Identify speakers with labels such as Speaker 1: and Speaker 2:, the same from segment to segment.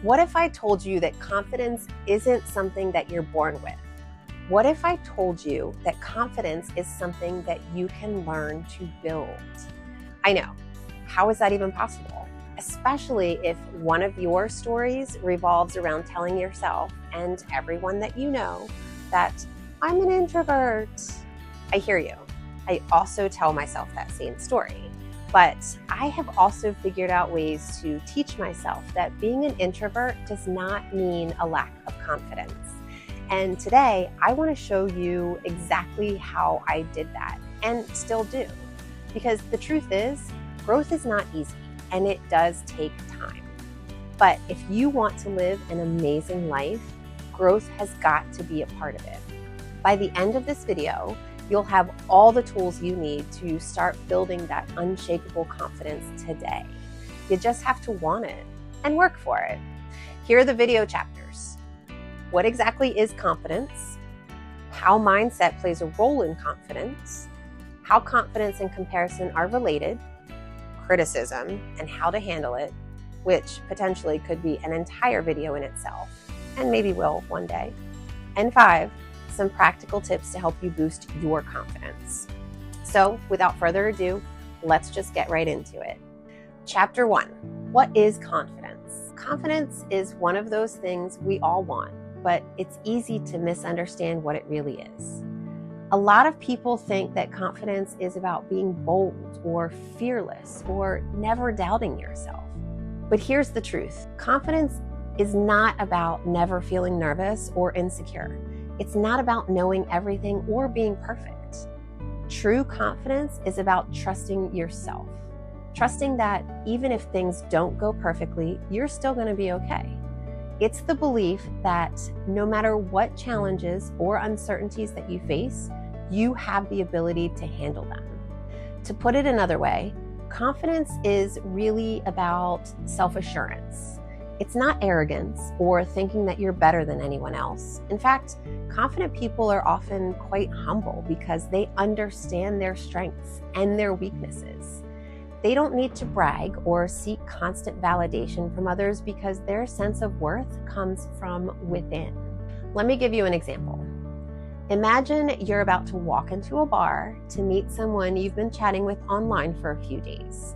Speaker 1: What if I told you that confidence isn't something that you're born with? What if I told you that confidence is something that you can learn to build? I know. How is that even possible? Especially if one of your stories revolves around telling yourself and everyone that you know that I'm an introvert. I hear you. I also tell myself that same story. But I have also figured out ways to teach myself that being an introvert does not mean a lack of confidence. And today, I want to show you exactly how I did that and still do. Because the truth is, growth is not easy and it does take time. But if you want to live an amazing life, growth has got to be a part of it. By the end of this video, you'll have all the tools you need to start building that unshakable confidence today. You just have to want it and work for it. Here are the video chapters. What exactly is confidence? How mindset plays a role in confidence? How confidence and comparison are related? Criticism and how to handle it, which potentially could be an entire video in itself, and maybe will one day. And 5, some practical tips to help you boost your confidence. So without further ado, let's just get right into it. Chapter 1, what is confidence? Confidence is one of those things we all want, but it's easy to misunderstand what it really is. A lot of people think that confidence is about being bold or fearless or never doubting yourself. But here's the truth. Confidence is not about never feeling nervous or insecure. It's not about knowing everything or being perfect. True confidence is about trusting yourself. Trusting that even if things don't go perfectly, you're still going to be okay. It's the belief that no matter what challenges or uncertainties that you face, you have the ability to handle them. To put it another way, confidence is really about self-assurance. It's not arrogance or thinking that you're better than anyone else. In fact, confident people are often quite humble because they understand their strengths and their weaknesses. They don't need to brag or seek constant validation from others because their sense of worth comes from within. Let me give you an example. Imagine you're about to walk into a bar to meet someone you've been chatting with online for a few days.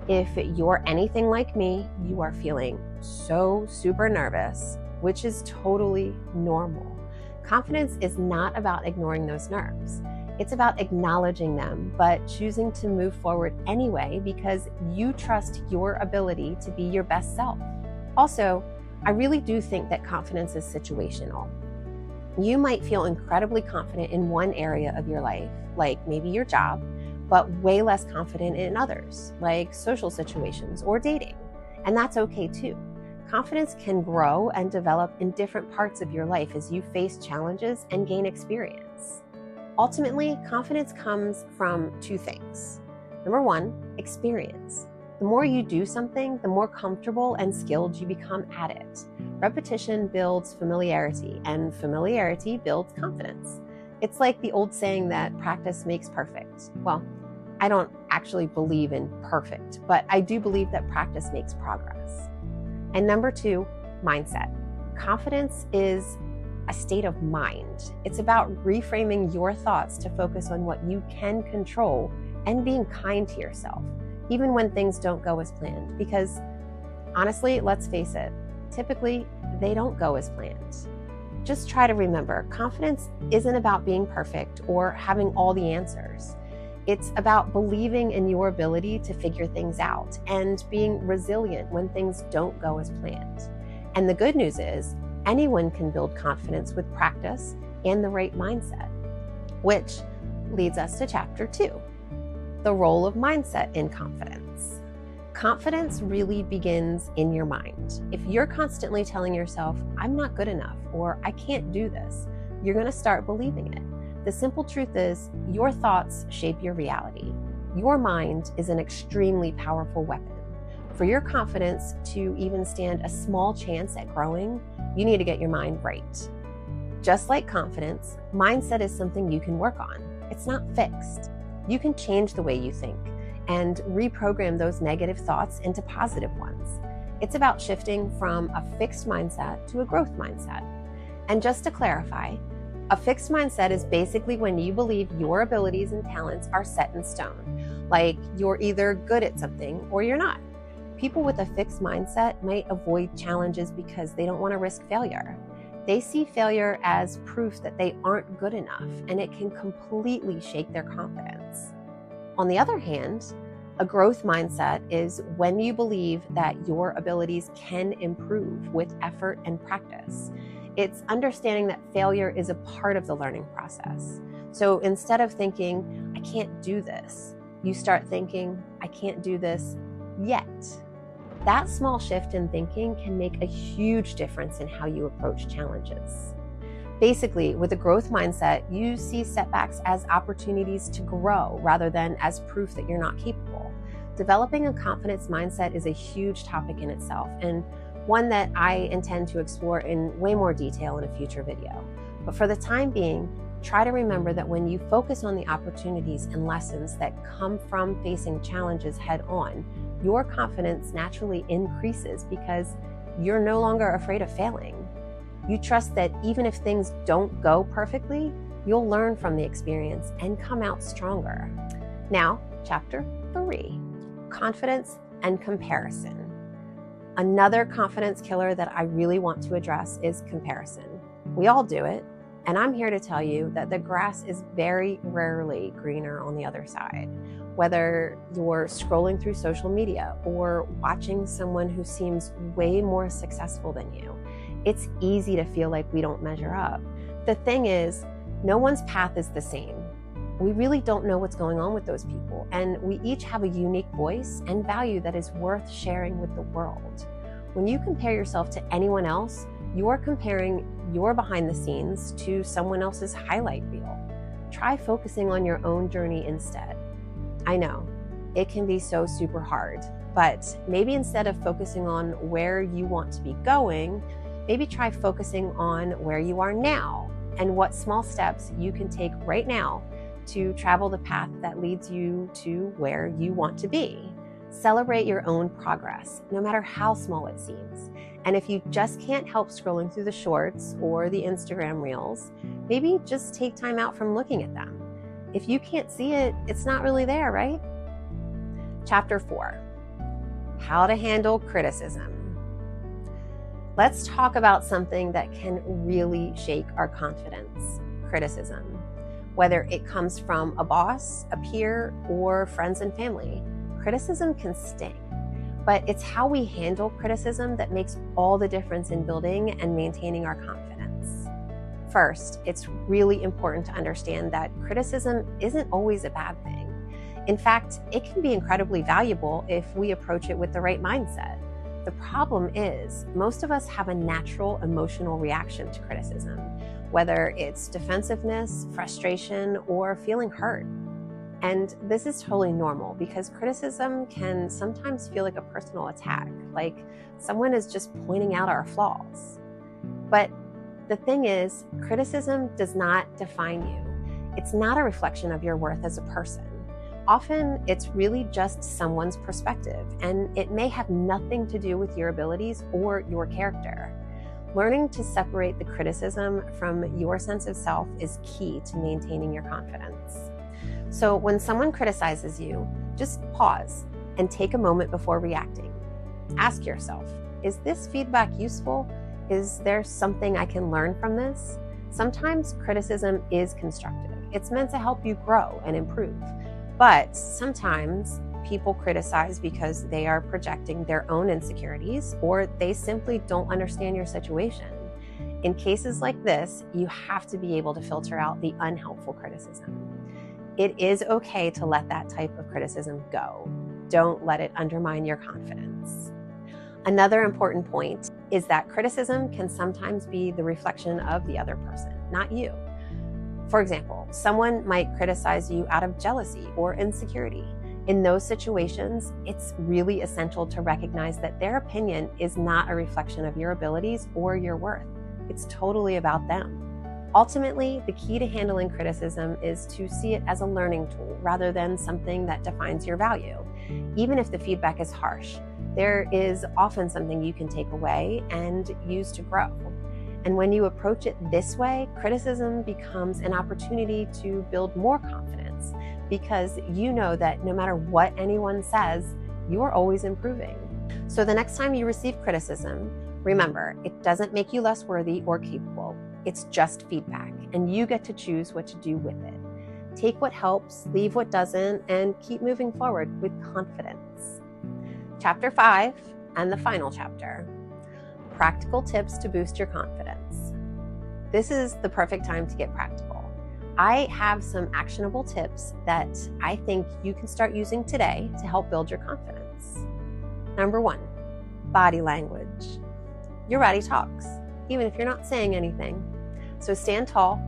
Speaker 1: If you're anything like me, you are feeling so super nervous, which is totally normal. Confidence is not about ignoring those nerves. It's about acknowledging them, but choosing to move forward anyway because you trust your ability to be your best self. Also, I really do think that confidence is situational. You might feel incredibly confident in one area of your life, like maybe your job, but way less confident in others, like social situations or dating. And that's okay too. Confidence can grow and develop in different parts of your life as you face challenges and gain experience. Ultimately, confidence comes from 2 things. Number 1, experience. The more you do something, the more comfortable and skilled you become at it. Repetition builds familiarity, and familiarity builds confidence. It's like the old saying that practice makes perfect. Well, I don't actually believe in perfect, but I do believe that practice makes progress. And number 2, mindset. Confidence is a state of mind. It's about reframing your thoughts to focus on what you can control and being kind to yourself, even when things don't go as planned. Because honestly, let's face it, typically they don't go as planned. Just try to remember, confidence isn't about being perfect or having all the answers. It's about believing in your ability to figure things out and being resilient when things don't go as planned. And the good news is, anyone can build confidence with practice and the right mindset, which leads us to chapter 2, the role of mindset in confidence. Confidence really begins in your mind. If you're constantly telling yourself, I'm not good enough, or I can't do this, you're going to start believing it. The simple truth is, your thoughts shape your reality. Your mind is an extremely powerful weapon. For your confidence to even stand a small chance at growing, you need to get your mind right. Just like confidence, mindset is something you can work on. It's not fixed. You can change the way you think and reprogram those negative thoughts into positive ones. It's about shifting from a fixed mindset to a growth mindset. And just to clarify, a fixed mindset is basically when you believe your abilities and talents are set in stone, like you're either good at something or you're not. People with a fixed mindset might avoid challenges because they don't want to risk failure. They see failure as proof that they aren't good enough, and it can completely shake their confidence. On the other hand, a growth mindset is when you believe that your abilities can improve with effort and practice. It's understanding that failure is a part of the learning process. So instead of thinking, I can't do this, you start thinking, I can't do this yet. That small shift in thinking can make a huge difference in how you approach challenges. Basically, with a growth mindset, you see setbacks as opportunities to grow rather than as proof that you're not capable. Developing a confidence mindset is a huge topic in itself, and one that I intend to explore in way more detail in a future video. But for the time being, try to remember that when you focus on the opportunities and lessons that come from facing challenges head on, your confidence naturally increases because you're no longer afraid of failing. You trust that even if things don't go perfectly, you'll learn from the experience and come out stronger. Now, chapter 3, confidence and comparison. Another confidence killer that I really want to address is comparison. We all do it, and I'm here to tell you that the grass is very rarely greener on the other side. Whether you're scrolling through social media or watching someone who seems way more successful than you, it's easy to feel like we don't measure up. The thing is, no one's path is the same. We really don't know what's going on with those people, and we each have a unique voice and value that is worth sharing with the world. When you compare yourself to anyone else, you're comparing your behind the scenes to someone else's highlight reel. Try focusing on your own journey instead. I know, it can be so super hard, but maybe instead of focusing on where you want to be going, maybe try focusing on where you are now and what small steps you can take right now to travel the path that leads you to where you want to be. Celebrate your own progress, no matter how small it seems. And if you just can't help scrolling through the shorts or the Instagram reels, maybe just take time out from looking at them. If you can't see it, it's not really there, right? Chapter 4, how to handle criticism. Let's talk about something that can really shake our confidence, criticism. Whether it comes from a boss, a peer, or friends and family, criticism can sting. But it's how we handle criticism that makes all the difference in building and maintaining our confidence. First, it's really important to understand that criticism isn't always a bad thing. In fact, it can be incredibly valuable if we approach it with the right mindset. The problem is, most of us have a natural emotional reaction to criticism, whether it's defensiveness, frustration, or feeling hurt. And this is totally normal because criticism can sometimes feel like a personal attack, like someone is just pointing out our flaws. But the thing is, criticism does not define you. It's not a reflection of your worth as a person. Often, it's really just someone's perspective, and it may have nothing to do with your abilities or your character. Learning to separate the criticism from your sense of self is key to maintaining your confidence. So when someone criticizes you, just pause and take a moment before reacting. Ask yourself, is this feedback useful? Is there something I can learn from this? Sometimes criticism is constructive. It's meant to help you grow and improve. But sometimes people criticize because they are projecting their own insecurities or they simply don't understand your situation. In cases like this, you have to be able to filter out the unhelpful criticism. It is okay to let that type of criticism go. Don't let it undermine your confidence. Another important point is that criticism can sometimes be the reflection of the other person, not you. For example, someone might criticize you out of jealousy or insecurity. In those situations, it's really essential to recognize that their opinion is not a reflection of your abilities or your worth. It's totally about them. Ultimately, the key to handling criticism is to see it as a learning tool rather than something that defines your value. Even if the feedback is harsh, there is often something you can take away and use to grow. And when you approach it this way, criticism becomes an opportunity to build more confidence, because you know that no matter what anyone says, you're always improving. So the next time you receive criticism, remember, it doesn't make you less worthy or capable. It's just feedback, and you get to choose what to do with it. Take what helps, leave what doesn't, and keep moving forward with confidence. Chapter 5, and the final chapter: practical tips to boost your confidence. This is the perfect time to get practical. I have some actionable tips that I think you can start using today to help build your confidence. Number 1, body language. Your body talks, even if you're not saying anything. So stand tall,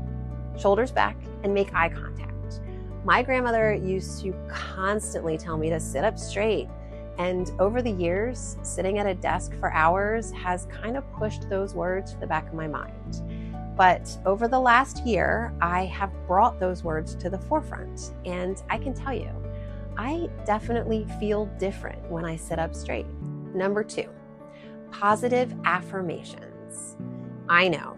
Speaker 1: shoulders back, and make eye contact. My grandmother used to constantly tell me to sit up straight. And over the years, sitting at a desk for hours has kind of pushed those words to the back of my mind. But over the last year, I have brought those words to the forefront. And I can tell you, I definitely feel different when I sit up straight. Number 2, positive affirmations. I know,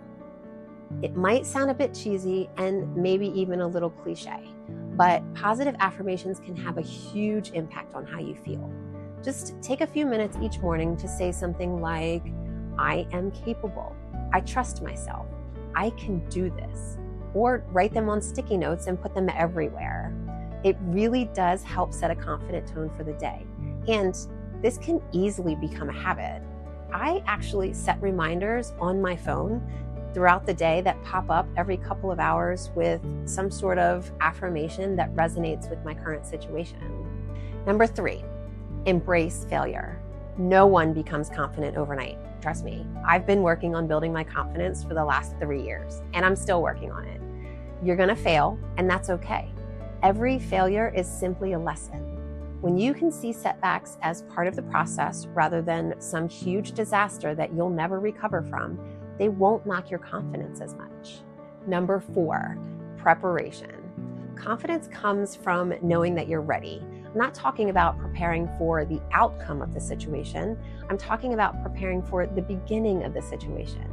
Speaker 1: it might sound a bit cheesy and maybe even a little cliche, but positive affirmations can have a huge impact on how you feel. Just take a few minutes each morning to say something like, I am capable, I trust myself, I can do this, or write them on sticky notes and put them everywhere. It really does help set a confident tone for the day. And this can easily become a habit. I actually set reminders on my phone throughout the day that pop up every couple of hours with some sort of affirmation that resonates with my current situation. Number 3, embrace failure. No one becomes confident overnight. Trust me, I've been working on building my confidence for the last 3 years, and I'm still working on it. You're gonna fail, and that's okay. Every failure is simply a lesson. When you can see setbacks as part of the process rather than some huge disaster that you'll never recover from, they won't knock your confidence as much. Number 4, preparation. Confidence comes from knowing that you're ready. I'm not talking about preparing for the outcome of the situation. I'm talking about preparing for the beginning of the situation.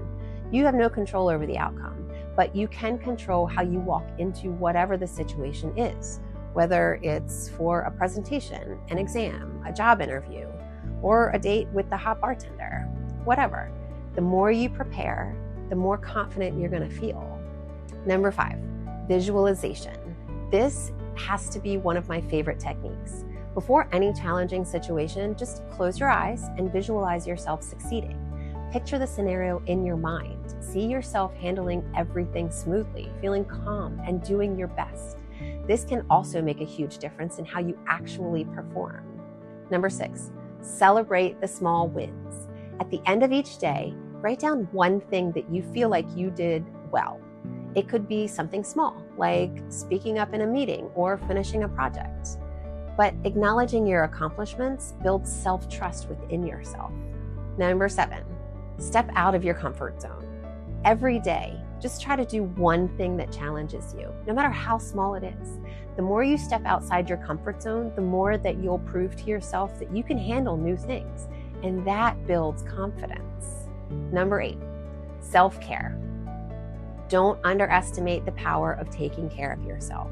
Speaker 1: You have no control over the outcome, but you can control how you walk into whatever the situation is, whether it's for a presentation, an exam, a job interview, or a date with the hot bartender, whatever. The more you prepare, the more confident you're going to feel. Number 5, visualization. This has to be one of my favorite techniques. Before any challenging situation, just close your eyes and visualize yourself succeeding. Picture the scenario in your mind. See yourself handling everything smoothly, feeling calm, and doing your best. This can also make a huge difference in how you actually perform. Number 6, celebrate the small wins. At the end of each day, write down one thing that you feel like you did well. It could be something small, like speaking up in a meeting or finishing a project. But acknowledging your accomplishments builds self-trust within yourself. Number 7, step out of your comfort zone. Every day, just try to do one thing that challenges you, no matter how small it is. The more you step outside your comfort zone, the more that you'll prove to yourself that you can handle new things, and that builds confidence. Number 8, self-care. Don't underestimate the power of taking care of yourself.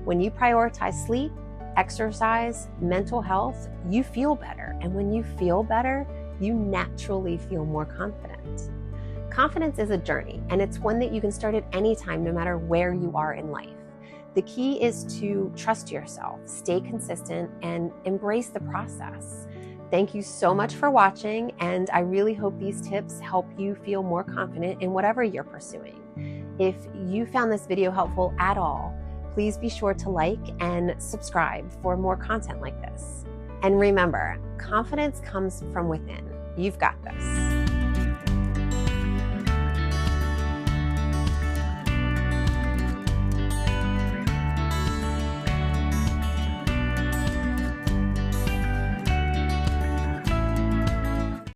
Speaker 1: When you prioritize sleep, exercise, mental health, you feel better. And when you feel better, you naturally feel more confident. Confidence is a journey, and it's one that you can start at any time, no matter where you are in life. The key is to trust yourself, stay consistent, and embrace the process. Thank you so much for watching, and I really hope these tips help you feel more confident in whatever you're pursuing. If you found this video helpful at all, please be sure to like and subscribe for more content like this. And remember, confidence comes from within. You've got this.